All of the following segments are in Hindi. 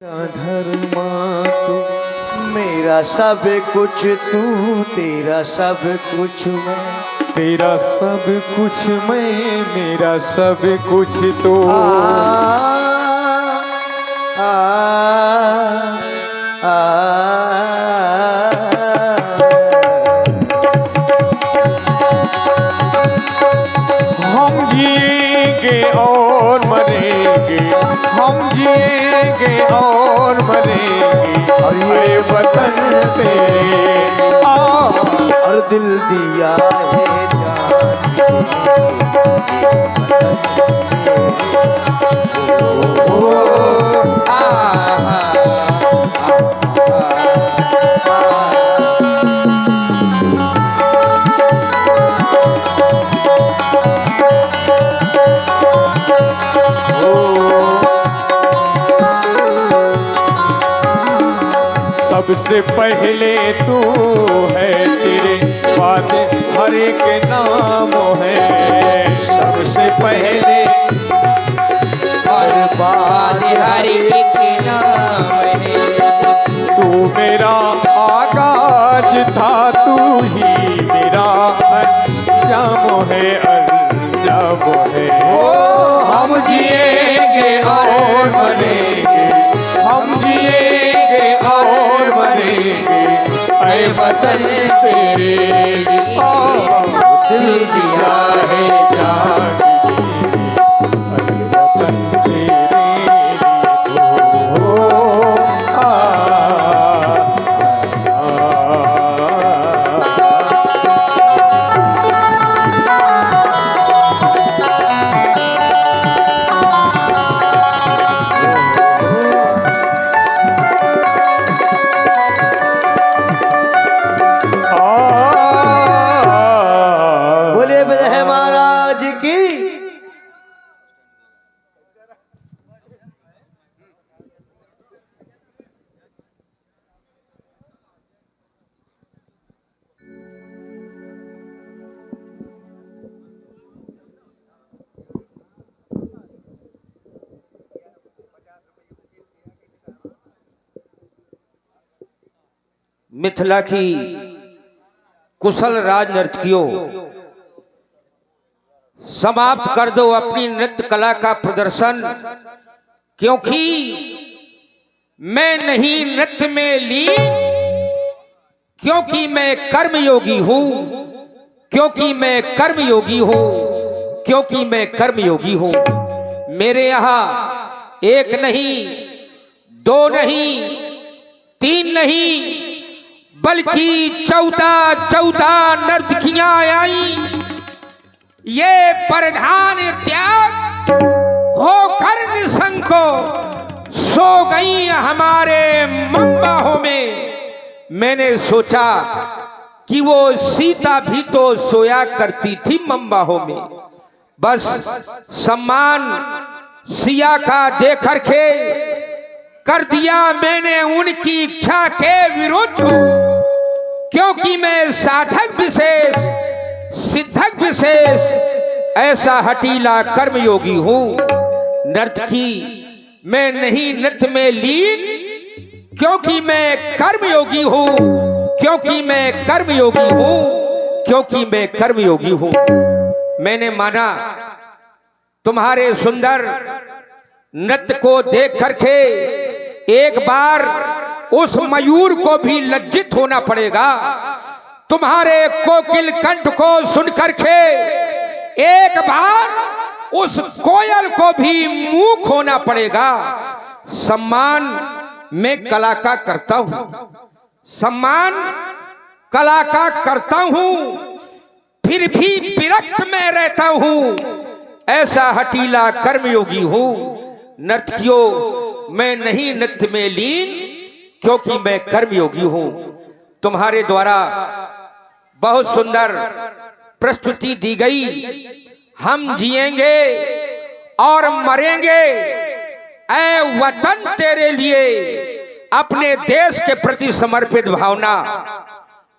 धर्मा तू मेरा सब कुछ, तू तेरा सब कुछ मैं, तेरा सब कुछ मैं, मेरा सब कुछ तो। आ, हम जिएंगे और मरेंगे, हम जिएंगे और मरेंगे, और ये वतन तेरे और दिल दिया है जान सबसे पहले तू है, तेरे बाद हर एक नाम है। सबसे पहले हर बार हर एक नाम है। तू मेरा आगाज था, तू ही मेरा अंजाम है, अंजाम है। हम जिएंगे और मरेंगे, हम जिएंगे और मरेंगे, ऐ वतन तेरे दिल दिया है जान। ऐ वतन तेरे बोले बलहे महाराज की। मिथिला की कुशल राज नर्तकियों, समाप्त कर दो अपनी नृत्य कला का प्रदर्शन, क्योंकि मैं नहीं नृत्य में लीन, क्योंकि मैं कर्मयोगी हूं, क्योंकि मैं कर्मयोगी हूं, क्योंकि मैं कर्मयोगी हूं। मेरे यहां एक नहीं, दो नहीं, तीन नहीं, बल्कि 14 नर्तकियां आई। ये प्रधान त्याग होकर निसंको सो गई हमारे मम्बाहों में। मैंने सोचा कि वो सीता भी तो सोया करती थी मम्बाहों में। बस सम्मान सिया का देकर के कर दिया मैंने उनकी इच्छा के विरुद्ध, क्योंकि मैं साधक विशेष, सिद्धक विशेष, ऐसा हटीला कर्मयोगी हूं। नर्तकी मैं नहीं नृत्य में लीन, क्योंकि मैं कर्मयोगी हूं, क्योंकि मैं कर्मयोगी हूं, क्योंकि मैं कर्मयोगी हूं। मैंने माना तुम्हारे सुंदर नृत्य को देख करके एक बार उस मयूर को भी लज्जित होना पड़ेगा। तुम्हारे कोकिल कंठ को सुन करके एक बार उस कोयल को भी मुंह खोना पड़ेगा। सम्मान मैं कला का करता हूं, सम्मान कला का करता हूं, फिर भी विरक्त में रहता हूं, ऐसा हटीला कर्मयोगी हूं। नर्तकियों मैं नहीं नृत्य में लीन, क्योंकि मैं कर्मयोगी हूं। तुम्हारे द्वारा बहुत सुंदर प्रस्तुति दी गई। हम जिएंगे और मरेंगे ऐ वतन तेरे लिए, अपने देश के प्रति समर्पित भावना,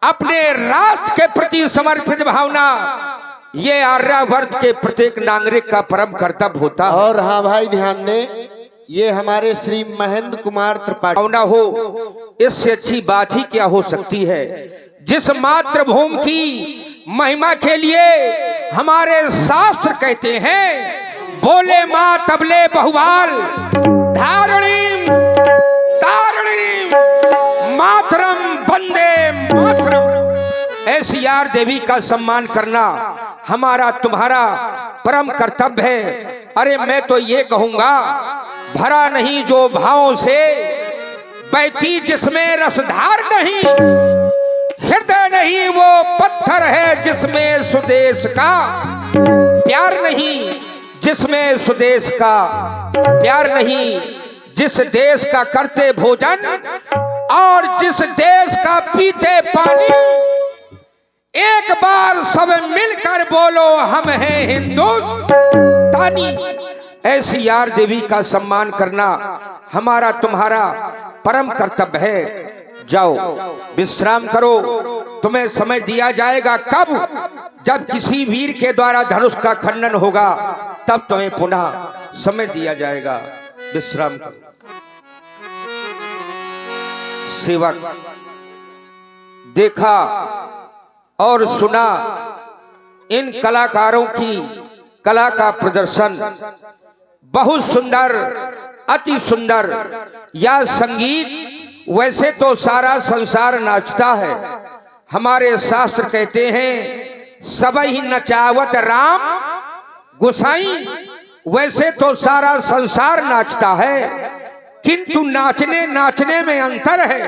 अपने राष्ट्र के प्रति समर्पित भावना, ये आर्यावर्त के प्रत्येक नागरिक का परम कर्तव्य होता है। और हाँ भाई ध्यान दें, ये हमारे श्री महेंद्र कुमार त्रिपाठी। भावना हो, इससे अच्छी बात ही क्या हो सकती है। जिस मातृभूमि की महिमा के लिए हमारे शास्त्र कहते हैं, बोले माँ तबले बहुवाल धारणीम तारणीम मातरम वंदे मातरम। ऐसी यार देवी का सम्मान करना हमारा तुम्हारा परम कर्तव्य है। अरे मैं तो ये कहूंगा, भरा नहीं जो भावों से बहती जिसमें रसधार नहीं, हृदय नहीं वो पत्थर है जिसमें सुदेश का प्यार नहीं, जिसमें सुदेश का प्यार नहीं, जिस देश का करते भोजन और जिस देश का पीते पानी। एक बार सब मिलकर बोलो हम हैं हिंदुस्तानी। ऐसी यार देवी का सम्मान करना हमारा तुम्हारा परम कर्तव्य है। जाओ विश्राम करो, तुम्हें समय दिया जाएगा कब? जब किसी वीर के द्वारा धनुष का खंडन होगा, तब तुम्हें पुनः समय दिया जाएगा। विश्राम करो। सेवक देखा और सुना इन कलाकारों की कला का प्रदर्शन बहुत सुंदर, अति सुंदर। यह संगीत वैसे तो सारा संसार नाचता है। हमारे शास्त्र कहते हैं सबही नचावत राम गोसाई। वैसे तो सारा संसार नाचता है, किंतु नाचने नाचने में अंतर है।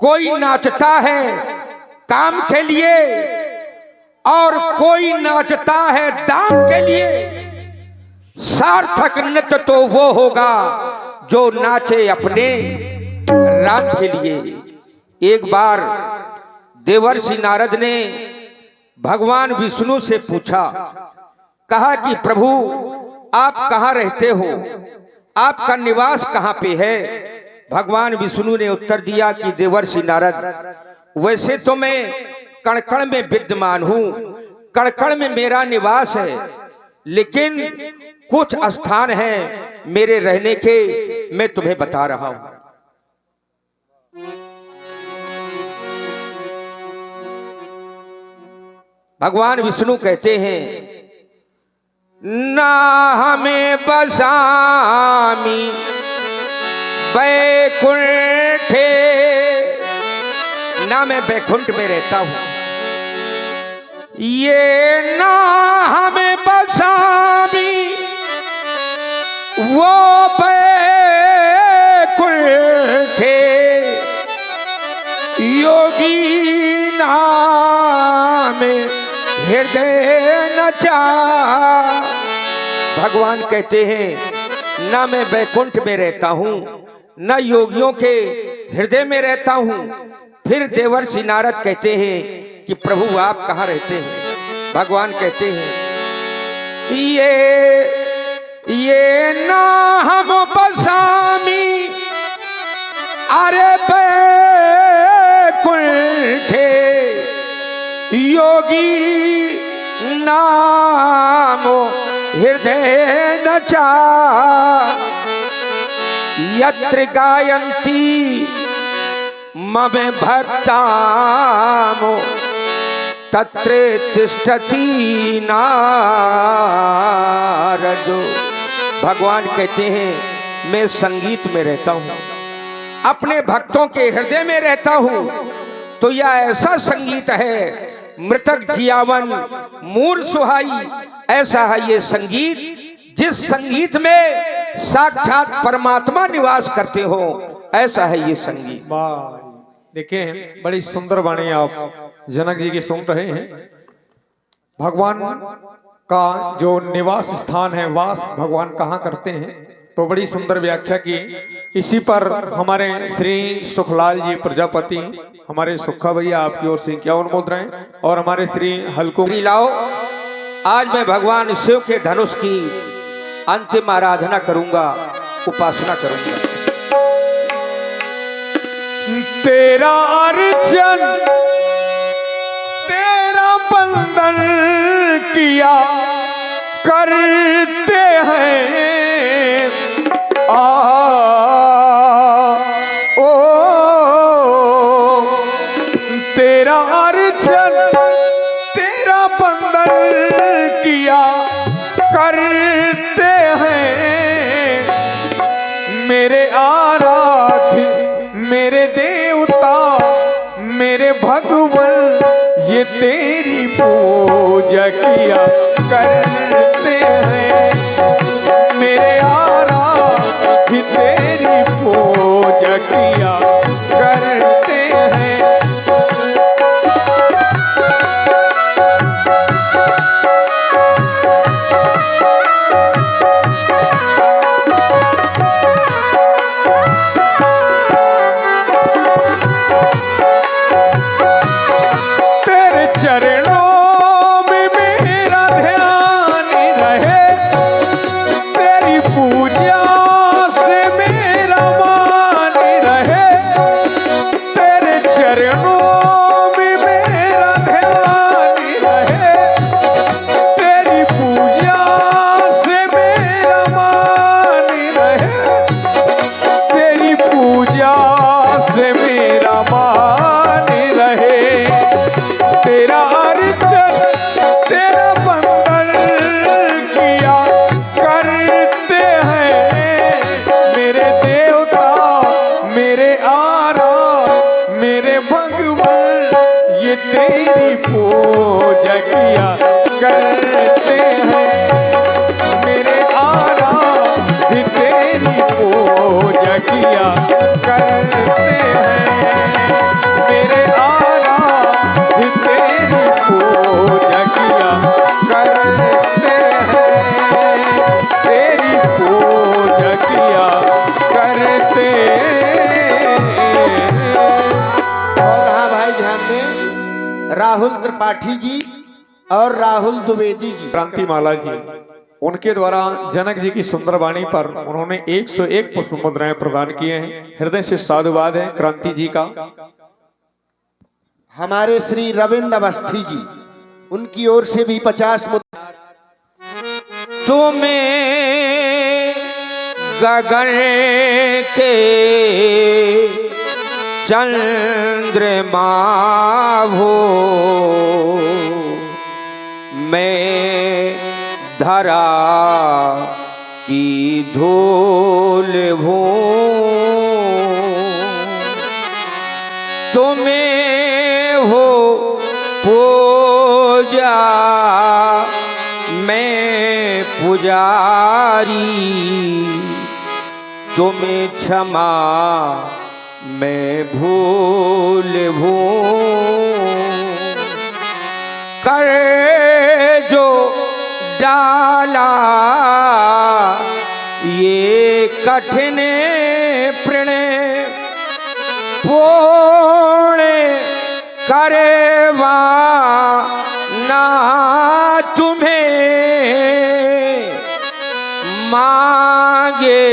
कोई नाचता है काम के लिए और कोई नाचता है दाम के लिए। सार्थक नृत्य तो वो होगा जो नाचे अपने राम के लिए। एक बार देवर्षि नारद ने भगवान विष्णु से पूछा, कहा कि प्रभु आप कहाँ रहते हो, आपका निवास कहाँ पे है? भगवान विष्णु ने उत्तर दिया कि देवर्षि नारद, वैसे तो मैं कणकण में विद्यमान हूँ, कणकण में मेरा निवास है, लेकिन कुछ स्थान हैं मेरे रहने के, मैं तुम्हें बता रहा हूँ। भगवान विष्णु कहते हैं, ना हमें बसामी बैकुंठे, ना मैं बैकुंठ में रहता हूं। ये ना हमें बसामी वो बैकुंठे, योगी नाम हृदय नचा। भगवान कहते हैं ना मैं बैकुंठ में रहता हूं, न योगियों के हृदय में रहता हूं। फिर देवर्षि नारद कहते हैं कि प्रभु आप कहाँ रहते हैं? भगवान कहते हैं ये ना हम बसामी अरे बैकुंठे, योगी नाम हृदय नचा। यत्र गायन्ति मम भक्तामो तत्र तिष्ठति नारदो। भगवान कहते हैं मैं संगीत में रहता हूँ, अपने भक्तों के हृदय में रहता हूँ। तो यह ऐसा संगीत है, मृतक जियावन मूर सुहाई। ऐसा है ये संगीत, जिस संगीत में साक्षात परमात्मा निवास करते हो, ऐसा है ये संगीत। देखिए बड़ी सुंदर वाणी आप जनक जी की सुन रहे हैं। भगवान का जो निवास स्थान है, वास भगवान कहाँ करते हैं, तो बड़ी सुंदर व्याख्या की। इसी पर हमारे श्री सुखलाल जी प्रजापति, हमारे सुखा भैया आपकी ओर से 51 मुद्राएं, और हमारे श्री हल्को लाओ। आज मैं भगवान शिव के धनुष की अंतिम आराधना करूंगा, उपासना करूंगा। तेरा अर्चन तेरा बंदन किया करते हैं, ओ तेरा अर्चन तेरा बंदन किया करते हैं मेरे आराध्य मेरे देवता मेरे भगवान ये तेरी पूजा किया करते हैं मेरे आराध्य तेरी पूजा किया करते हैं। चरणों में मेरा ध्यान रहे तेरी पूजा से मेरा मान रहे तेरे चरणों में मेरा ध्यान रहे तेरी पूजा से मेरा मान रहे तेरी पूजा से मेरा मान रहे तेरा अर्चन तेरा बंदन किया करते हैं मेरे देवता मेरे आरा मेरे भगवान ये तेरी पूजा किया करते हैं मेरे आरा ये तेरी पूजा किया करते हैं मेरे आरा तेरी पूजा किया करते हैं तेरी पूजा किया करते और हाँ भाई ध्यान दें, राहुल त्रिपाठी जी और राहुल द्विवेदी जी, क्रांतिमाला जी उनके द्वारा जनक जी की सुंदर वाणी पर उन्होंने 101 पुष्प मुद्राएं प्रदान किए हैं। हृदय से साधुवाद है क्रांति जी का। हमारे श्री रविंद्र अवस्थी जी उनकी ओर से भी 50 तुम्हें गगन के चंद्रमा हो मैं धरा की धूल हूँ तुम्हें हो पूजा मैं पुजारी तुम्हें क्षमा मैं भूल कर जो डाला ये कठिन प्रणय पूर्ण करवा ना तुम्हें मांगे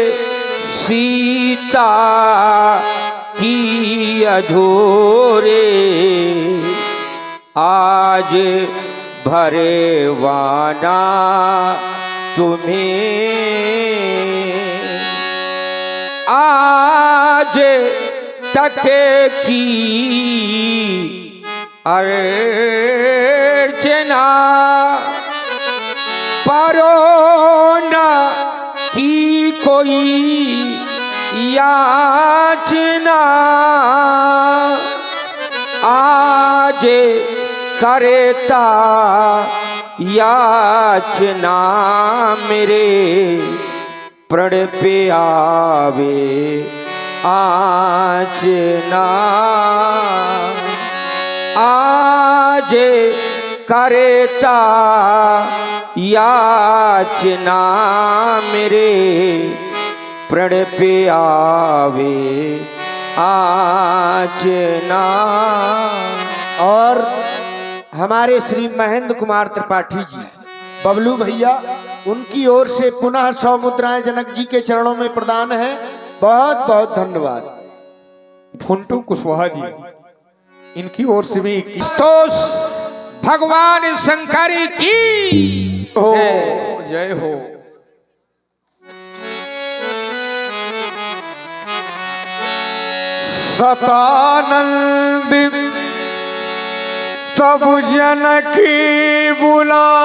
सीता की अधूरे आज भरे वाना तुम्हें आज तक की अर्चना परोना की कोई याचना आज करता याचना मेरे प्रण पे आवे आचना आज करता याचना मेरे प्रण पे आवे आचना। और हमारे श्री महेंद्र कुमार त्रिपाठी जी बबलू भैया उनकी ओर से पुनः 100 मुद्राएं जनक जी के चरणों में प्रदान है। बहुत बहुत धन्यवाद। फुंटू कुशवाहा जी इनकी ओर से भी स्तोष भगवान शंकर की हो जय हो। सतानंद तब जनकी बुलाए।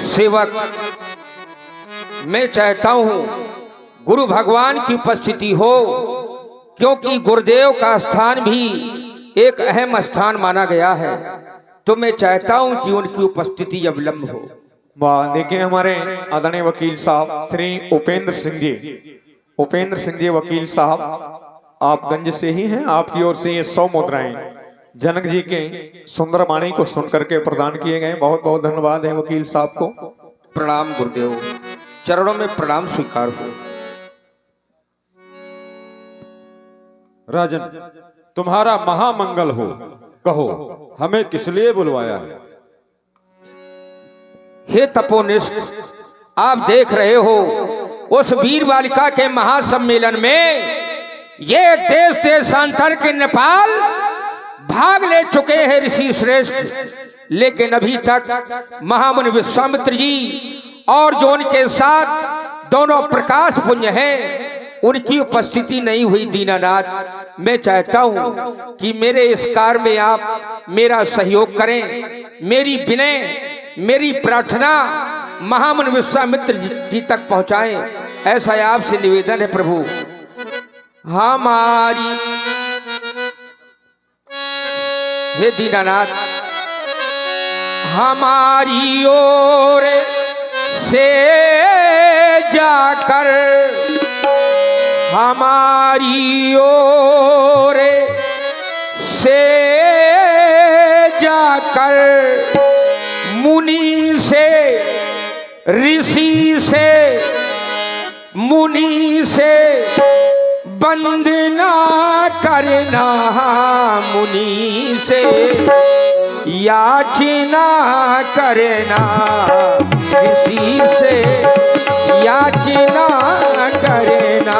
सेवक, मैं चाहता हूं गुरु भगवान की उपस्थिति हो, क्योंकि गुरुदेव का स्थान भी एक अहम स्थान माना गया है। तो मैं चाहता हूं कि उनकी उपस्थिति अविलंब हो। वाह, देखिए हमारे आदरणीय वकील साहब श्री उपेंद्र सिंह जी वकील साहब, आप गंज से ही हैं। आपकी ओर से ये 100 मुद्राएं जनक जी के सुंदर वाणी को सुनकर के प्रदान किए गए। बहुत बहुत धन्यवाद है वकील साहब को। प्रणाम गुरुदेव, चरणों में प्रणाम स्वीकार हो। राजन, तुम्हारा महामंगल हो। कहो, हमें किस लिए बुलवाया है? हे तपोनिष्ठ, आप देख रहे हो उस वीर बालिका के महासम्मेलन में ये देश देशांतर के नेपाल भाग ले चुके हैं ऋषि श्रेष्ठ, लेकिन अभी तक महामुनि विश्वामित्र जी और जो उनके साथ दोनों प्रकाश पुंज हैं, उनकी उपस्थिति नहीं हुई। दीनानाथ, मैं चाहता हूं कि मेरे इस कार्य में आप मेरा सहयोग करें। मेरी विनय, मेरी प्रार्थना महामुनि विश्वामित्र जी तक पहुंचाएं, ऐसा आपसे निवेदन है प्रभु। हमारी हे दीनानाथ, हमारी ओर से जाकर, हमारी ओर से जाकर मुनि से, ऋषि से, मुनि से वंदना करना, मुनि से याचना करना, ऋषि से याचना करना।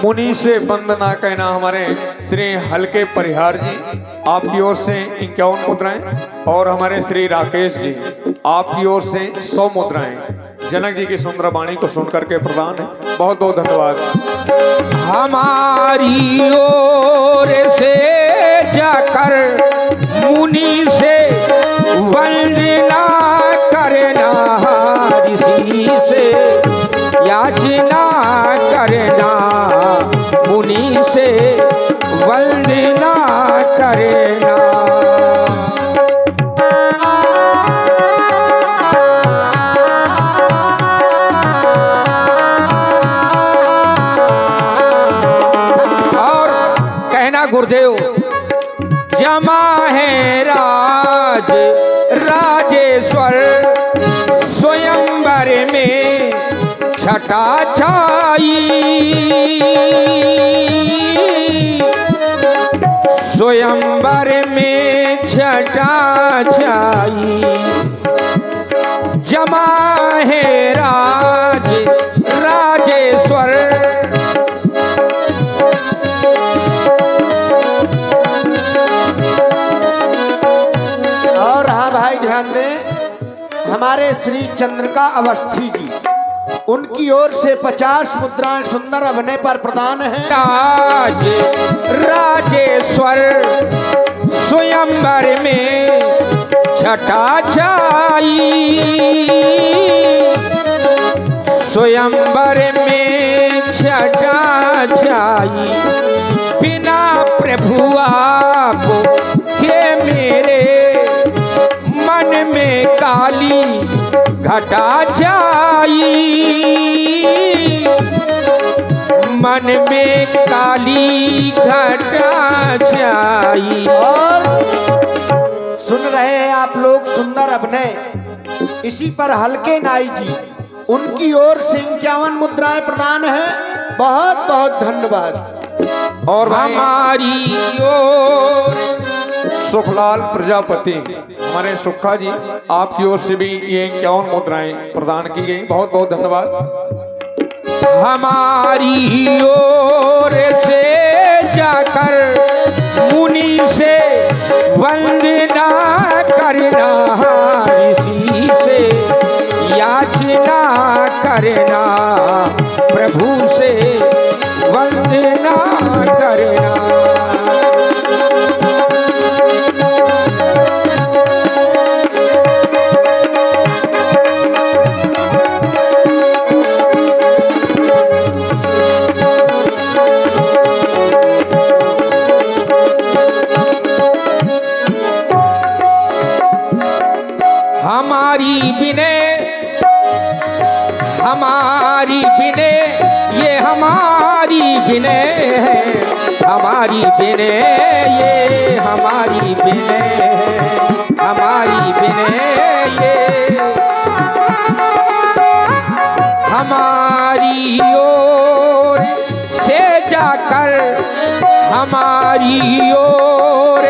मुनि से वंदना कहना हमारे श्री हल्के परिहार जी, आपकी ओर से 51 मुद्राएं, और हमारे श्री राकेश जी आपकी ओर से 100 मुद्राएं जनक जी की सुंदर वाणी को सुनकर के प्रदान है। बहुत बहुत धन्यवाद। हमारी ओर से जाकर मुनि से वंदना करना, ऋषि से याचना करना, मुनि से वंदना करना। और कहना गुरुदेव, जमा है राज राजेश्वर स्वयंवर में छटा छाई, स्वयंवर में छटा छाई, जमा है राज राजेश्वर। और हाँ भाई, ध्यान दें, हमारे श्री चंद्रिका अवस्थी जी, उनकी ओर से 50 मुद्राएं सुंदर अभिनय पर प्रदान है। राज राजेश्वर स्वयंवर में छटा छाई, स्वयंवर में छटा छाई, बिना प्रभु आप के मेरे मन में काली घटा छाई, मन में काली घटा छाई। और सुन रहे हैं आप लोग सुंदर अभिनय, इसी पर हल्के नाई जी, उनकी ओर से 51 मुद्राएं प्रदान है। बहुत बहुत धन्यवाद। और हमारी ओर सुखलाल प्रजापति हमारे सुखा जी, आपकी ओर से भी ये 51 मुद्राएं प्रदान की गई, बहुत बहुत धन्यवाद। हमारी ओर से जाकर मुनि से वंदना करना, ऋषि से याचना करना, प्रभु से वंदना करना। हमारी बिने ये हमारी बिने है, हमारी बिने ये हमारी बिने है, हमारी बिने ये हमारी ओर से जाकर, हमारी ओर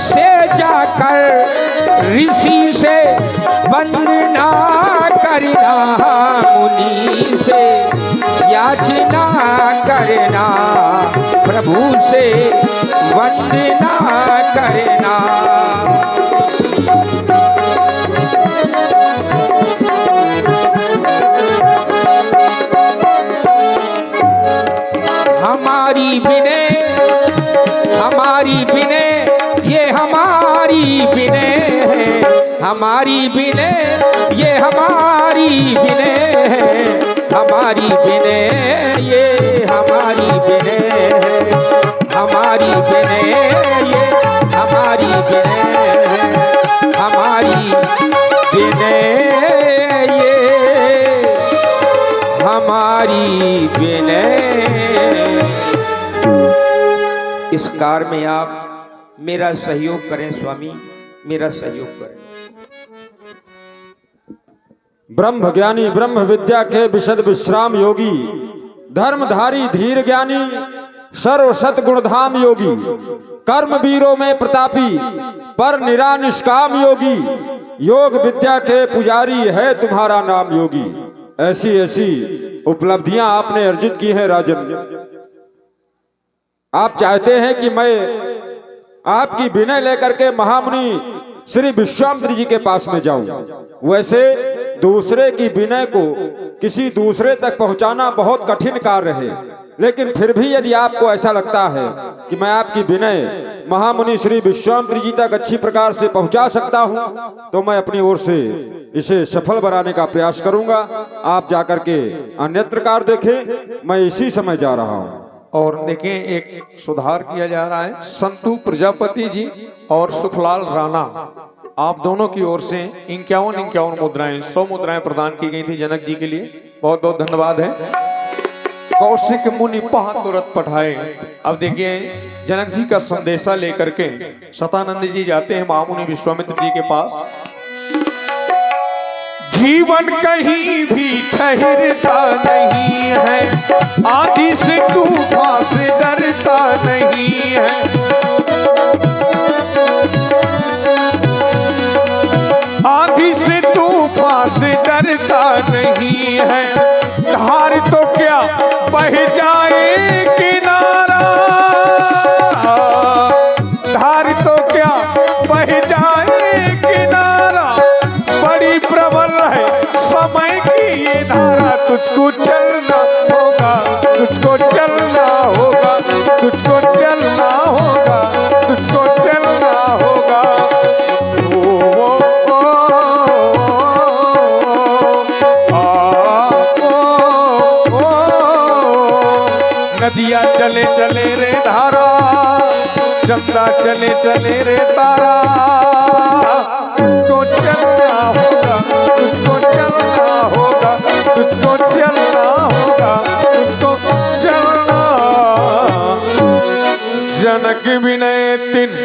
से जाकर ऋषि से वंदना करना, मुनि से याचना करना, प्रभु से वंदना करना। हमारी बिने ये हमारी बिने है, हमारी बिने ये हमारी बिने है, हमारी बिने ये हमारी बिने है, हमारी बिने ये हमारी बिने है, हमारी बिने ये हमारी बिने। इस कार्य में आप मेरा सहयोग करें स्वामी, मेरा सहयोग करें। ब्रह्म ज्ञानी ब्रह्म विद्या के विशद विश्राम योगी, धर्मधारी धीर ज्ञानी सर्व सत गुणधाम योगी, कर्म वीरों में प्रतापी पर निरा निष्काम योगी, योग विद्या के पुजारी है तुम्हारा नाम योगी। ऐसी ऐसी उपलब्धियां आपने अर्जित की हैं राजन। आप चाहते हैं कि मैं आपकी विनय लेकर के महामुनि श्री विश्वामित्र जी के पास में जाऊं। वैसे दूसरे की विनय को किसी दूसरे तक पहुंचाना बहुत कठिन कार्य है, लेकिन फिर भी यदि आपको ऐसा लगता है कि मैं आपकी विनय महामुनि श्री विश्वामित्र जी तक अच्छी प्रकार से पहुंचा सकता हूं, तो मैं अपनी ओर से इसे सफल बनाने का प्रयास करूंगा। आप जाकर के अन्यत्र कार्य देखें, मैं इसी समय जा रहा हूं। और देखें एक सुधार किया जा रहा है, संतु प्रजापति जी और सुखलाल राणा, आप दोनों की ओर से 51 मुद्राएं 100 मुद्राएं प्रदान की गई थी जनक जी के लिए, बहुत बहुत धन्यवाद है। कौशिक मुनि पहा तुरंत पठाए। अब देखिए जनक जी का संदेशा लेकर के शतानंद जी जाते हैं महामुनि विश्वामित्र जी के पास। जीवन कहीं भी ठहरता नहीं है, आंधी से तूफान से डरता नहीं है, आंधी से तूफान से डरता नहीं है। धार तो क्या बह जाए किनारा, धार तो क्या बह जाए किनारा, बड़ी प्रबल है समय की ये धारा। तुझको चलना होगा, तुझको चलना होगा, तुझको चलना होगा, तुझको चलना होगा। नदिया चले चले रे धारा, चंदा चले चले रे तारा, तुझको चलना होगा, तुझको चलना होगा, तुझको चलना होगा, तुझको चलना। जनक विनय तिन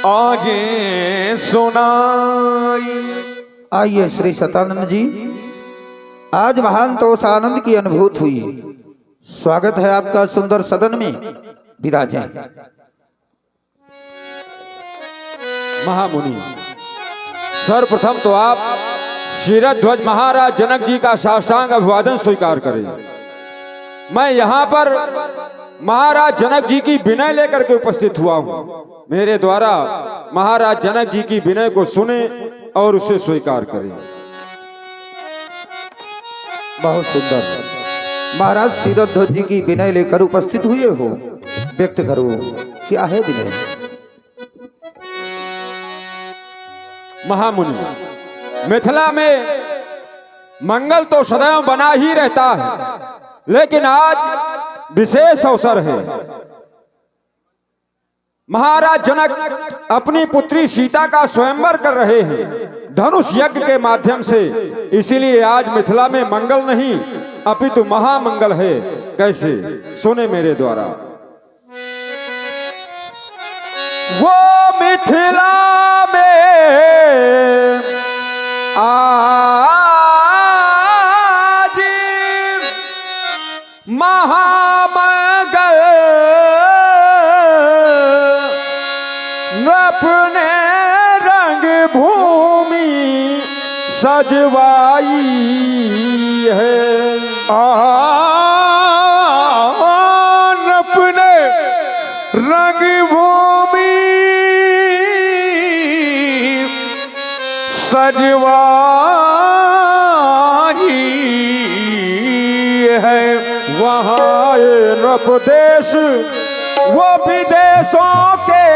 आगे सुनाई। आइए श्री शतानंद जी, आज महान तोष आनंद की अनुभूति हुई। स्वागत है आपका सुंदर सदन में, विराजें। महामुनि, सर्वप्रथम तो आप शीरध्वज महाराज जनक जी का साष्टांग अभिवादन स्वीकार करें। मैं यहाँ पर महाराज जनक जी की विनय लेकर के उपस्थित हुआ हूँ। मेरे द्वारा महाराज जनक जी की विनय को सुने और उसे स्वीकार करें। बहुत सुंदर। महाराज शीरध्वज जी की विनय लेकर उपस्थित हुए हो, व्यक्त करो, क्या है विनय? महामुनि, मिथिला में मंगल तो सदैव बना ही रहता है, लेकिन आज विशेष अवसर है। महाराज जनक अपनी पुत्री सीता का स्वयंवर कर रहे हैं धनुष यज्ञ के माध्यम से, इसीलिए आज मिथिला में मंगल नहीं अपितु महामंगल है। कैसे? सुने मेरे द्वारा। वो मिथिला में आज महामंगल अपने रंग भूमि सजवाई है। अपने रंग भूमि सजवाई है। वहाँ ये नृप देश वो विदेशों के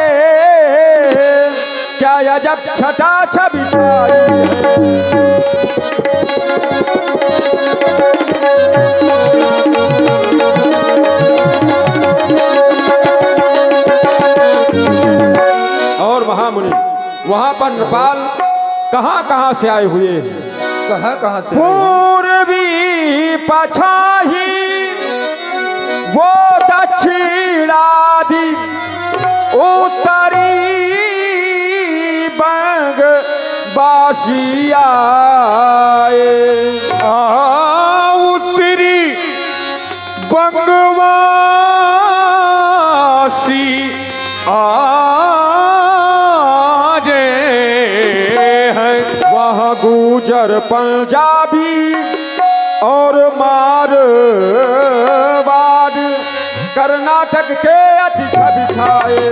क्या अजब छटा छबिछाई और महामुनि, वहाँ पर नेपाल कहाँ से आए हुए हैं? कहाँ से? पूर्वी पछाही वो दक्षिणादि उत्तरी बंग बासिया उत्तरी बंगवासी आजे हैं। वह गुजर पंजाबी और मारवाड़ कर्नाटक के अति बिछाए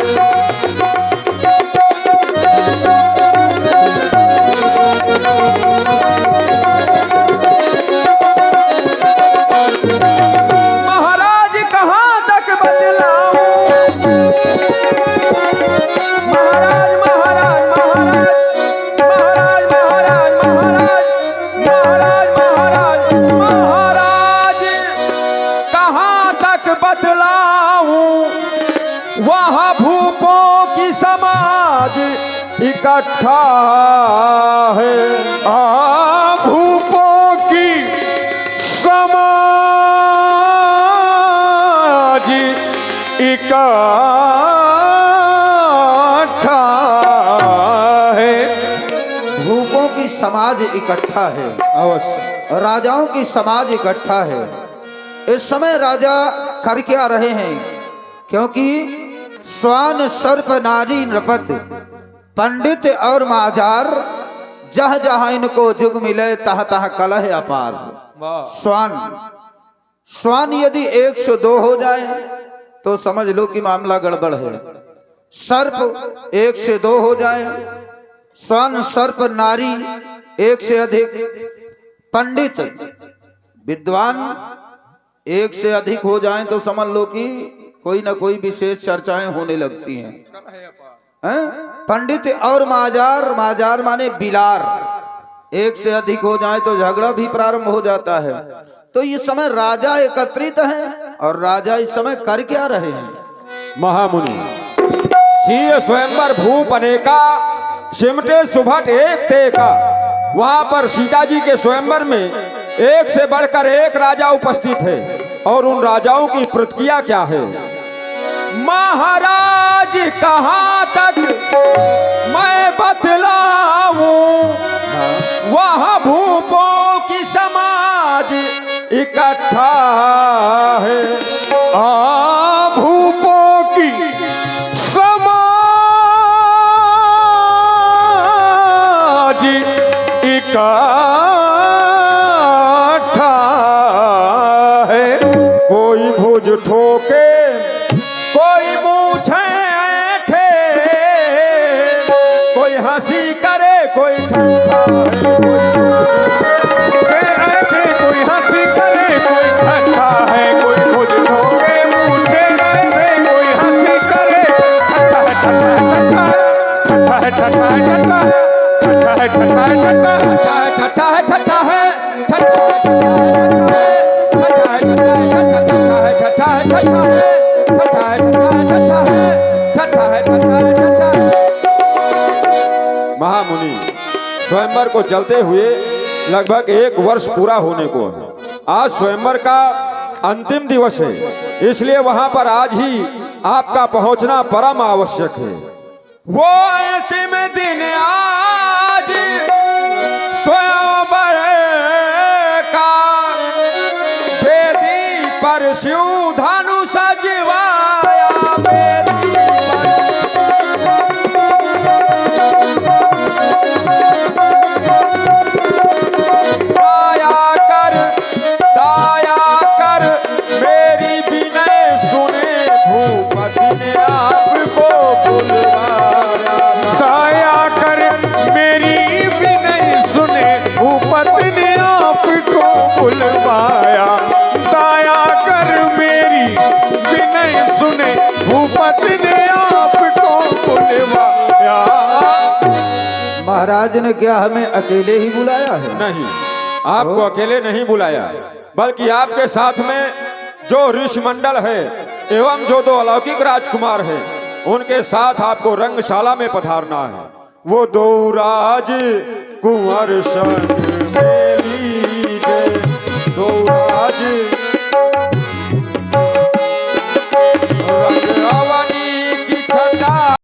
महाराज कहाँ तक बदलाऊं? महाराज महाराज महाराज महाराज महाराज महाराज महाराज महाराज कहाँ तक बदलाऊं? वहाँ भूपों की समाज इकट्ठा है। भूपों की समाज इकट्ठा है। भूपों की समाज इकट्ठा है, अवश्य। राजाओं की समाज इकट्ठा है। इस समय राजा कर क्या रहे हैं? क्योंकि स्वान सर्प नारी नृपत पंडित और माजार जहाँ जहाँ इनको जुग मिले तह तह कलह अपार। स्वान यदि 102 हो जाए तो समझ लो कि मामला गड़बड़ है। सर्प 102 हो जाए, स्वान सर्प नारी 1 से अधिक, पंडित विद्वान 1 से अधिक हो जाएं तो समझ लो कि कोई ना कोई विशेष चर्चाएं होने लगती हैं। पंडित और माजार माने बिलार 1 से अधिक हो जाए तो झगड़ा भी प्रारंभ हो जाता है। तो इस समय राजा एकत्रित हैं और राजा इस समय कर क्या रहे हैं? महामुनि, सीय स्वयंवर भूप अनेका सिमटे सुभट एक तेका। वहां पर सीता जी के स्वयंवर में 1 से बढ़कर 1 राजा उपस्थित है और उन राजाओं की प्रतिक्रिया क्या है? महाराज कहाँ तक मैं बतलाऊं? वह भूपों की समाज इकट्ठा है। भूपों की समाज हंसी करे कोई ठट्ठा है के ऐसे कोई हंसी करे कोई ठट्ठा है कोई खुद धोखे पूछे ऐसे कोई हंसी करे ठट्ठा है ठट्ठा है ठट्ठा है ठट्ठा है ठट्ठा है ठट्ठा है ठट्ठा है ठट्ठा है ठट्ठा है ठट्ठा है ठट्ठा है महामुनि स्वयंवर को चलते हुए लगभग 1 वर्ष पूरा होने को है। आज स्वयंवर का अंतिम दिवस है, इसलिए वहां पर आज ही आपका पहुंचना परम आवश्यक है। वो अंतिम दिन आज स्वयंवर का वेदी पर शिव धनु सजवाया वेदी दया कर मेरी विनय सुने भूपति ने आपको बुलवाया। दया कर मेरी विनय सुने भूपति ने आपको बुलवाया। दया कर मेरी विनय सुने भूपति ने आपको बुलवाया। महाराज ने क्या हमें अकेले ही बुलाया है? नहीं, आपको अकेले नहीं बुलाया, बल्कि आपके साथ में जो ऋषि मंडल है एवं जो 2 अलौकिक राजकुमार हैं उनके साथ आपको रंगशाला में पधारना है। वो 2 राज कुंवर संग मेली